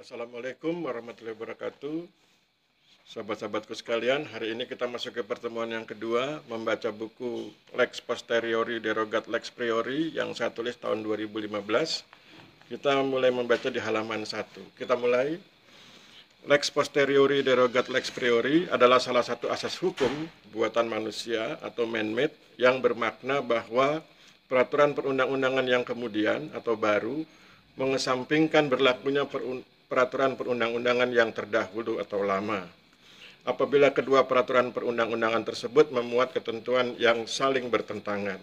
Assalamualaikum warahmatullahi wabarakatuh. Sahabat-sahabatku sekalian, hari ini kita masuk ke pertemuan yang kedua, membaca buku Lex Posteriori Derogat Lex Priori yang saya tulis tahun 2015. Kita mulai membaca di halaman 1. Kita mulai. Lex Posteriori Derogat Lex Priori adalah salah satu asas hukum buatan manusia atau man-made yang bermakna bahwa peraturan perundang-undangan yang kemudian atau baru mengesampingkan berlakunya peraturan perundang-undangan yang terdahulu atau lama. Apabila kedua peraturan perundang-undangan tersebut memuat ketentuan yang saling bertentangan.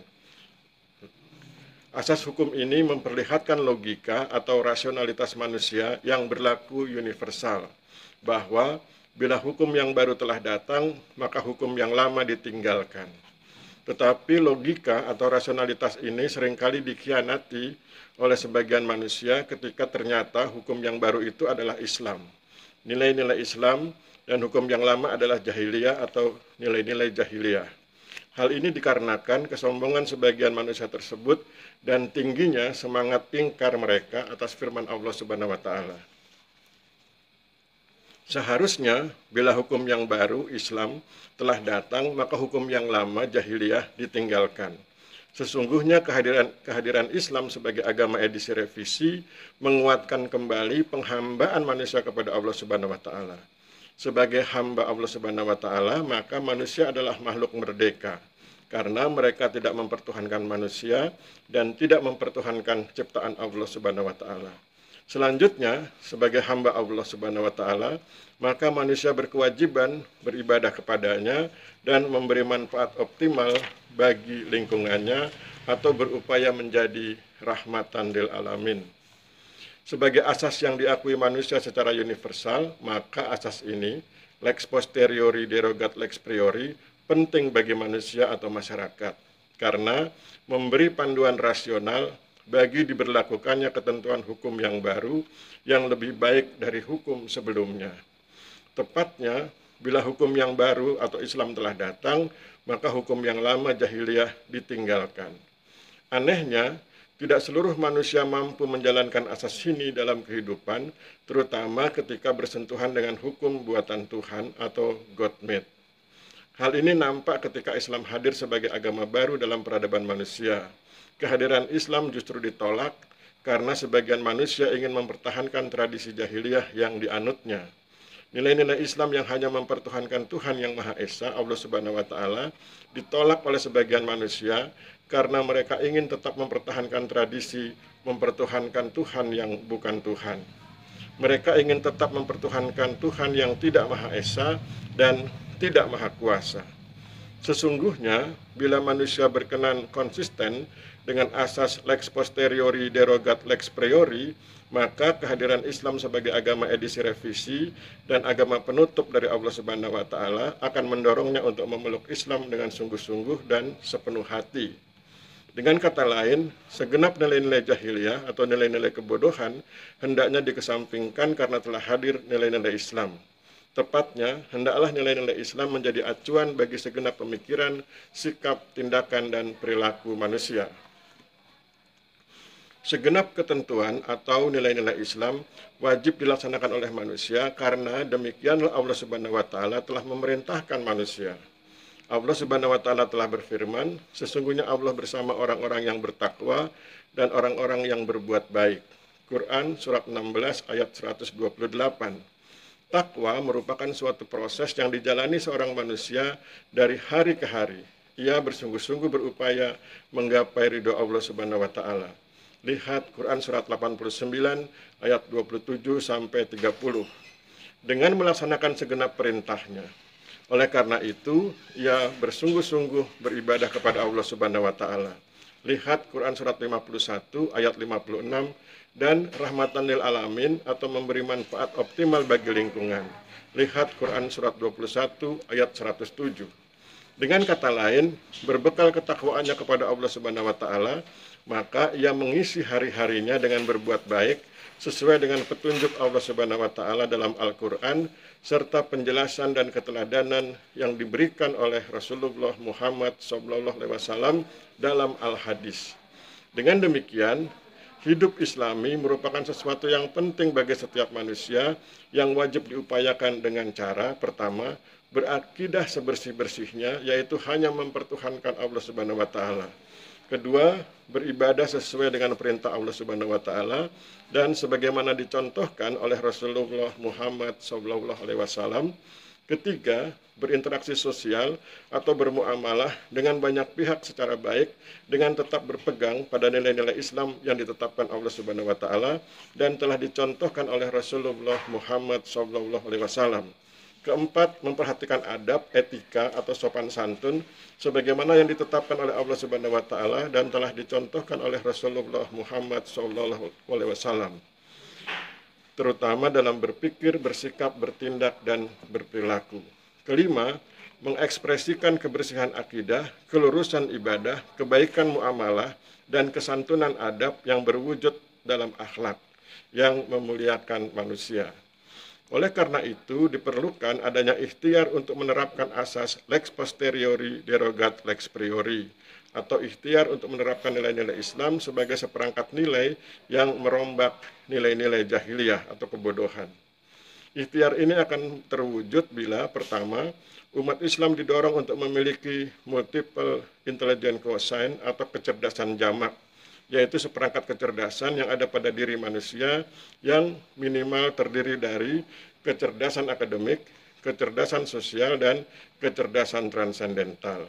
Asas hukum ini memperlihatkan logika atau rasionalitas manusia yang berlaku universal, bahwa bila hukum yang baru telah datang, maka hukum yang lama ditinggalkan. Tetapi logika atau rasionalitas ini seringkali dikhianati oleh sebagian manusia ketika ternyata hukum yang baru itu adalah Islam. Nilai-nilai Islam dan hukum yang lama adalah jahiliyah atau nilai-nilai jahiliyah. Hal ini dikarenakan kesombongan sebagian manusia tersebut dan tingginya semangat ingkar mereka atas firman Allah Subhanahu wa taala. Seharusnya bila hukum yang baru Islam telah datang, maka hukum yang lama jahiliyah ditinggalkan. Sesungguhnya kehadiran Islam sebagai agama edisi revisi menguatkan kembali penghambaan manusia kepada Allah Subhanahu wa taala. Sebagai hamba Allah Subhanahu wa taala, maka manusia adalah makhluk merdeka karena mereka tidak mempertuhankan manusia dan tidak mempertuhankan ciptaan Allah Subhanahu wa taala. Selanjutnya, sebagai hamba Allah Subhanahu wa taala, maka manusia berkewajiban beribadah kepadanya dan memberi manfaat optimal bagi lingkungannya atau berupaya menjadi rahmatan lil alamin. Sebagai asas yang diakui manusia secara universal, maka asas ini, lex posteriori derogat lex priori, penting bagi manusia atau masyarakat karena memberi panduan rasional bagi diberlakukannya ketentuan hukum yang baru yang lebih baik dari hukum sebelumnya. Tepatnya, bila hukum yang baru atau Islam telah datang, maka hukum yang lama jahiliyah ditinggalkan. Anehnya, tidak seluruh manusia mampu menjalankan asas ini dalam kehidupan, terutama ketika bersentuhan dengan hukum buatan Tuhan atau God-made. Hal ini nampak ketika Islam hadir sebagai agama baru dalam peradaban manusia. Kehadiran Islam justru ditolak karena sebagian manusia ingin mempertahankan tradisi jahiliyah yang dianutnya. Nilai-nilai Islam yang hanya mempertuhankan Tuhan yang Maha Esa, Allah Subhanahu wa taala, ditolak oleh sebagian manusia karena mereka ingin tetap mempertahankan tradisi mempertuhankan Tuhan yang bukan Tuhan. Mereka ingin tetap mempertuhankan Tuhan yang tidak Maha Esa dan tidak Maha Kuasa. Sesungguhnya, bila manusia berkenan konsisten dengan asas lex posteriori derogat lex priori, maka kehadiran Islam sebagai agama edisi revisi dan agama penutup dari Allah Subhanahu wa taala akan mendorongnya untuk memeluk Islam dengan sungguh-sungguh dan sepenuh hati. Dengan kata lain, segenap nilai-nilai jahiliyah atau nilai-nilai kebodohan hendaknya dikesampingkan karena telah hadir nilai-nilai Islam. Tepatnya, hendaklah nilai-nilai Islam menjadi acuan bagi segenap pemikiran, sikap, tindakan, dan perilaku manusia. Segenap ketentuan atau nilai-nilai Islam wajib dilaksanakan oleh manusia karena demikianlah Allah Subhanahu wa taala telah memerintahkan manusia. Allah Subhanahu wa taala telah berfirman, sesungguhnya Allah bersama orang-orang yang bertakwa dan orang-orang yang berbuat baik. Quran surat 16 ayat 128. Takwa merupakan suatu proses yang dijalani seorang manusia dari hari ke hari. Ia bersungguh-sungguh berupaya menggapai ridho Allah Subhanahu wa taala. Lihat Quran surat 89 ayat 27 sampai 30. Dengan melaksanakan segenap perintahnya. Oleh karena itu, ia bersungguh-sungguh beribadah kepada Allah Subhanahu wa taala. Lihat Quran surat 51 ayat 56 dan rahmatan lil alamin atau memberi manfaat optimal bagi lingkungan. Lihat Quran surat 21 ayat 107. Dengan kata lain, berbekal ketakwaannya kepada Allah Subhanahu wa taala, maka ia mengisi hari-harinya dengan berbuat baik sesuai dengan petunjuk Allah Subhanahu wa taala dalam Al-Qur'an serta penjelasan dan keteladanan yang diberikan oleh Rasulullah Muhammad SAW dalam Al-Hadis. Dengan demikian, hidup Islami merupakan sesuatu yang penting bagi setiap manusia yang wajib diupayakan dengan cara pertama, berakidah sebersih-bersihnya, yaitu hanya mempertuhankan Allah Subhanahu wa taala. Kedua, beribadah sesuai dengan perintah Allah Subhanahu wa taala dan sebagaimana dicontohkan oleh Rasulullah Muhammad SAW. Ketiga, berinteraksi sosial atau bermuamalah dengan banyak pihak secara baik dengan tetap berpegang pada nilai-nilai Islam yang ditetapkan Allah Subhanahu wa taala dan telah dicontohkan oleh Rasulullah Muhammad SAW. Keempat, memperhatikan adab, etika atau sopan santun sebagaimana yang ditetapkan oleh Allah Subhanahu wa taala dan telah dicontohkan oleh Rasulullah Muhammad SAW. Terutama dalam berpikir, bersikap, bertindak, dan berperilaku. Kelima, mengekspresikan kebersihan akidah, kelurusan ibadah, kebaikan muamalah, dan kesantunan adab yang berwujud dalam akhlak yang memuliakan manusia. Oleh karena itu, diperlukan adanya ikhtiar untuk menerapkan asas lex posteriori derogat lex priori, atau ikhtiar untuk menerapkan nilai-nilai Islam sebagai seperangkat nilai yang merombak nilai-nilai jahiliyah atau kebodohan. Ikhtiar ini akan terwujud bila pertama, umat Islam didorong untuk memiliki multiple intelligent quotient atau kecerdasan jamak, yaitu seperangkat kecerdasan yang ada pada diri manusia yang minimal terdiri dari kecerdasan akademik, kecerdasan sosial, dan kecerdasan transendental.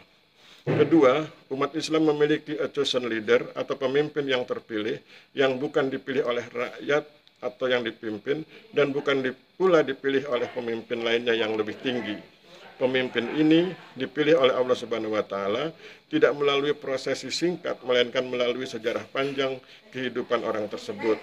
Kedua, umat Islam memiliki a chosen leader atau pemimpin yang terpilih yang bukan dipilih oleh rakyat atau yang dipimpin dan bukan pula dipilih oleh pemimpin lainnya yang lebih tinggi. Pemimpin ini dipilih oleh Allah Subhanahu wa taala tidak melalui prosesi singkat melainkan melalui sejarah panjang kehidupan orang tersebut.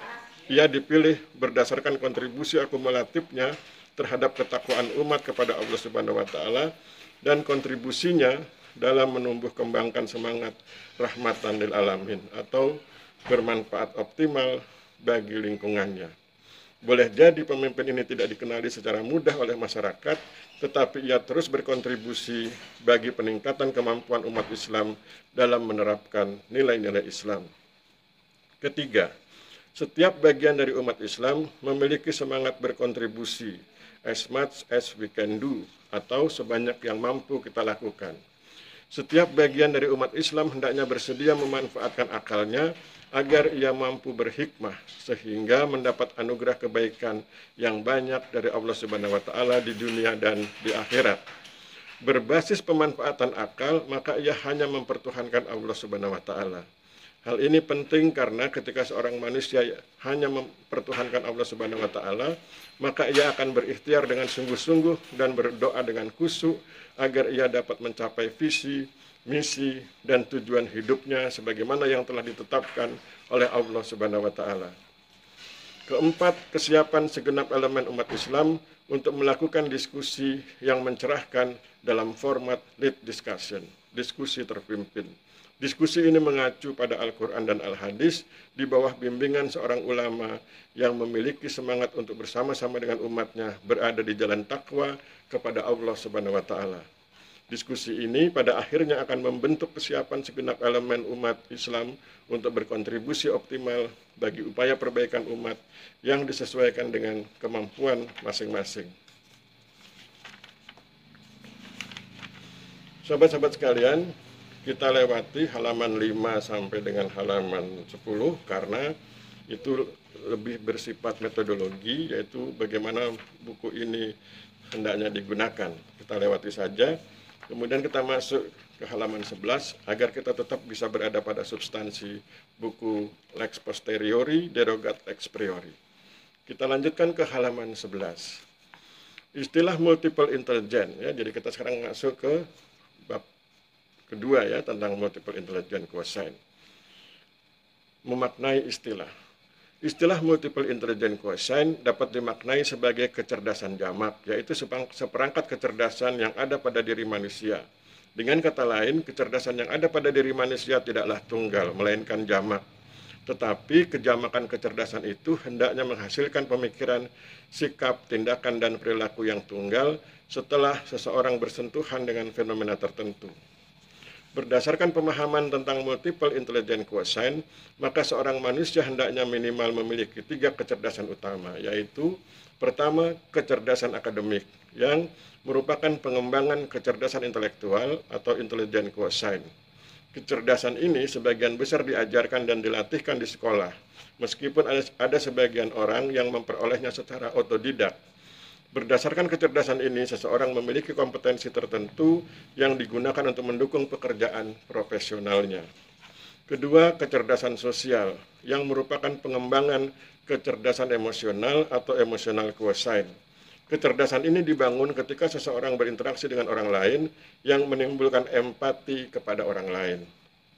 Ia dipilih berdasarkan kontribusi akumulatifnya terhadap ketakwaan umat kepada Allah Subhanahu wa taala dan kontribusinya dalam menumbuh kembangkan semangat rahmatan lil alamin atau bermanfaat optimal bagi lingkungannya. Boleh jadi pemimpin ini tidak dikenali secara mudah oleh masyarakat, tetapi ia terus berkontribusi bagi peningkatan kemampuan umat Islam dalam menerapkan nilai-nilai Islam. Ketiga, setiap bagian dari umat Islam memiliki semangat berkontribusi, as much as we can do, atau sebanyak yang mampu kita lakukan. Setiap bagian dari umat Islam hendaknya bersedia memanfaatkan akalnya agar ia mampu berhikmah sehingga mendapat anugerah kebaikan yang banyak dari Allah Subhanahu wa taala di dunia dan di akhirat. Berbasis pemanfaatan akal, maka ia hanya mempertuhankan Allah Subhanahu wa taala. Hal ini penting karena ketika seorang manusia hanya mempertuhankan Allah Subhanahu wa taala, maka ia akan berikhtiar dengan sungguh-sungguh dan berdoa dengan khusyuk agar ia dapat mencapai visi, misi, dan tujuan hidupnya sebagaimana yang telah ditetapkan oleh Allah Subhanahu wa taala. Keempat, kesiapan segenap elemen umat Islam untuk melakukan diskusi yang mencerahkan dalam format lead discussion, diskusi terpimpin. Diskusi ini mengacu pada Al-Quran dan Al-Hadis di bawah bimbingan seorang ulama yang memiliki semangat untuk bersama-sama dengan umatnya berada di jalan takwa kepada Allah Subhanahu wa taala. Diskusi ini pada akhirnya akan membentuk kesiapan segenap elemen umat Islam untuk berkontribusi optimal bagi upaya perbaikan umat yang disesuaikan dengan kemampuan masing-masing. Sahabat-sahabat sekalian, kita lewati halaman 5 sampai dengan halaman 10 karena itu lebih bersifat metodologi, yaitu bagaimana buku ini hendaknya digunakan. Kita lewati saja, kemudian kita masuk ke halaman 11 agar kita tetap bisa berada pada substansi buku Lex Posteriori Derogat Lex Priori. Kita lanjutkan ke halaman 11. Istilah multiple intelligence, ya, jadi kita sekarang masuk ke bab kedua ya tentang multiple intelligent quotient. Memaknai istilah. Istilah multiple intelligent quotient dapat dimaknai sebagai kecerdasan jamak, yaitu seperangkat kecerdasan yang ada pada diri manusia. Dengan kata lain, kecerdasan yang ada pada diri manusia tidaklah tunggal, melainkan jamak. Tetapi kejamakan kecerdasan itu hendaknya menghasilkan pemikiran, sikap, tindakan, dan perilaku yang tunggal setelah seseorang bersentuhan dengan fenomena tertentu. Berdasarkan pemahaman tentang multiple intelligence quotient, maka seorang manusia hendaknya minimal memiliki 3 kecerdasan utama, yaitu pertama, kecerdasan akademik, yang merupakan pengembangan kecerdasan intelektual atau intelligence quotient. Kecerdasan ini sebagian besar diajarkan dan dilatihkan di sekolah, meskipun ada sebagian orang yang memperolehnya secara otodidak. Berdasarkan kecerdasan ini, seseorang memiliki kompetensi tertentu yang digunakan untuk mendukung pekerjaan profesionalnya. Kedua, kecerdasan sosial, yang merupakan pengembangan kecerdasan emosional atau emotional quotient. Kecerdasan ini dibangun ketika seseorang berinteraksi dengan orang lain yang menimbulkan empati kepada orang lain.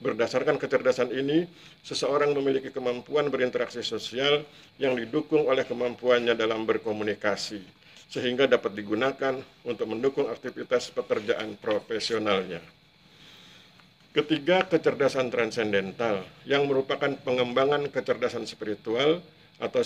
Berdasarkan kecerdasan ini, seseorang memiliki kemampuan berinteraksi sosial yang didukung oleh kemampuannya dalam berkomunikasi, sehingga dapat digunakan untuk mendukung aktivitas pekerjaan profesionalnya. Ketiga, kecerdasan transendental, yang merupakan pengembangan kecerdasan spiritual atau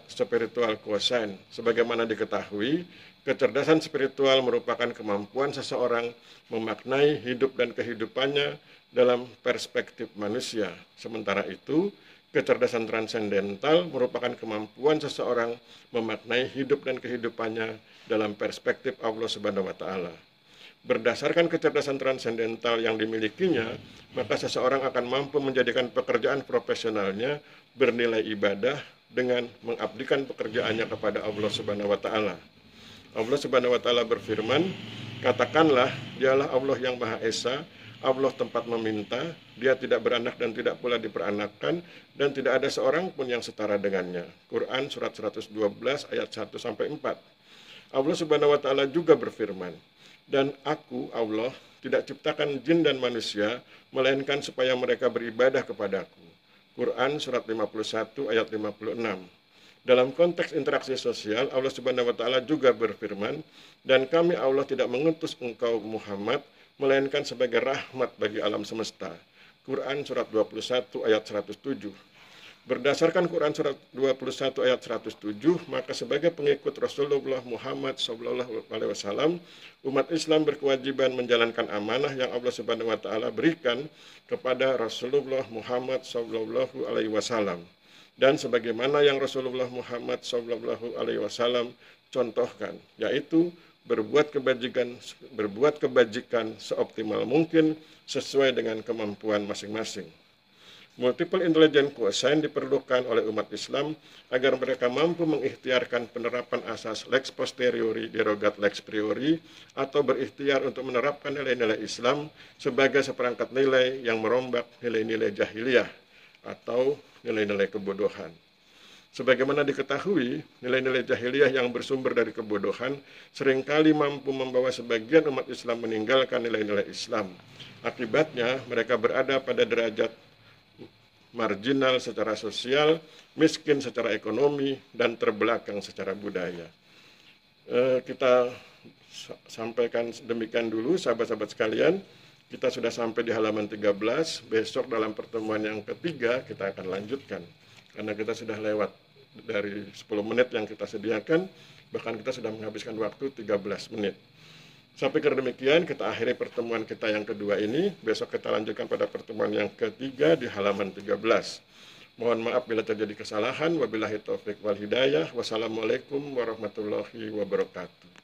spiritual quotient. Sebagaimana diketahui, kecerdasan spiritual merupakan kemampuan seseorang memaknai hidup dan kehidupannya dalam perspektif manusia. Sementara itu, kecerdasan transendental merupakan kemampuan seseorang memaknai hidup dan kehidupannya dalam perspektif Allah Subhanahu wa Ta'ala. Berdasarkan kecerdasan transendental yang dimilikinya, maka seseorang akan mampu menjadikan pekerjaan profesionalnya bernilai ibadah dengan mengabdikan pekerjaannya kepada Allah Subhanahu wa Ta'ala. Allah Subhanahu wa Ta'ala berfirman, "Katakanlah, Dialah Allah yang Maha Esa, Allah tempat meminta, Dia tidak beranak dan tidak pula diperanakkan, dan tidak ada seorang pun yang setara dengannya." Quran surat 112 ayat 1 sampai 4. Allah Subhanahu wa Ta'ala juga berfirman, "Dan aku, Allah, tidak ciptakan jin dan manusia, melainkan supaya mereka beribadah kepadaku." Quran surat 51 ayat 56. Dalam konteks interaksi sosial, Allah Subhanahu wa Ta'ala juga berfirman, "Dan kami Allah tidak mengutus engkau Muhammad, melainkan sebagai rahmat bagi alam semesta." Quran surat 21 ayat 107. Berdasarkan Quran surat 21 ayat 107, maka sebagai pengikut Rasulullah Muhammad SAW, umat Islam berkewajiban menjalankan amanah yang Allah Subhanahu wa Ta'ala berikan kepada Rasulullah Muhammad SAW. Dan sebagaimana yang Rasulullah Muhammad SAW contohkan, yaitu berbuat kebajikan seoptimal mungkin sesuai dengan kemampuan masing-masing. Multiple intelligence quotient diperlukan oleh umat Islam agar mereka mampu mengikhtiarkan penerapan asas lex posteriori derogat lex priori, atau berikhtiar untuk menerapkan nilai-nilai Islam sebagai seperangkat nilai yang merombak nilai-nilai jahiliyah atau nilai-nilai kebodohan. Sebagaimana diketahui, nilai-nilai jahiliyah yang bersumber dari kebodohan seringkali mampu membawa sebagian umat Islam meninggalkan nilai-nilai Islam. Akibatnya, mereka berada pada derajat marginal secara sosial, miskin secara ekonomi, dan terbelakang secara budaya. Kita sampaikan demikian dulu, sahabat-sahabat sekalian. Kita sudah sampai di halaman 13. Besok dalam pertemuan yang ketiga kita akan lanjutkan, karena kita sudah lewat dari 10 menit yang kita sediakan, bahkan kita sudah menghabiskan waktu 13 menit. Sampai demikian kita akhiri pertemuan kita yang kedua ini. Besok kita lanjutkan pada pertemuan yang ketiga di halaman 13. Mohon maaf bila terjadi kesalahan. Wabillahi taufiq wal hidayah. Wassalamualaikum warahmatullahi wabarakatuh.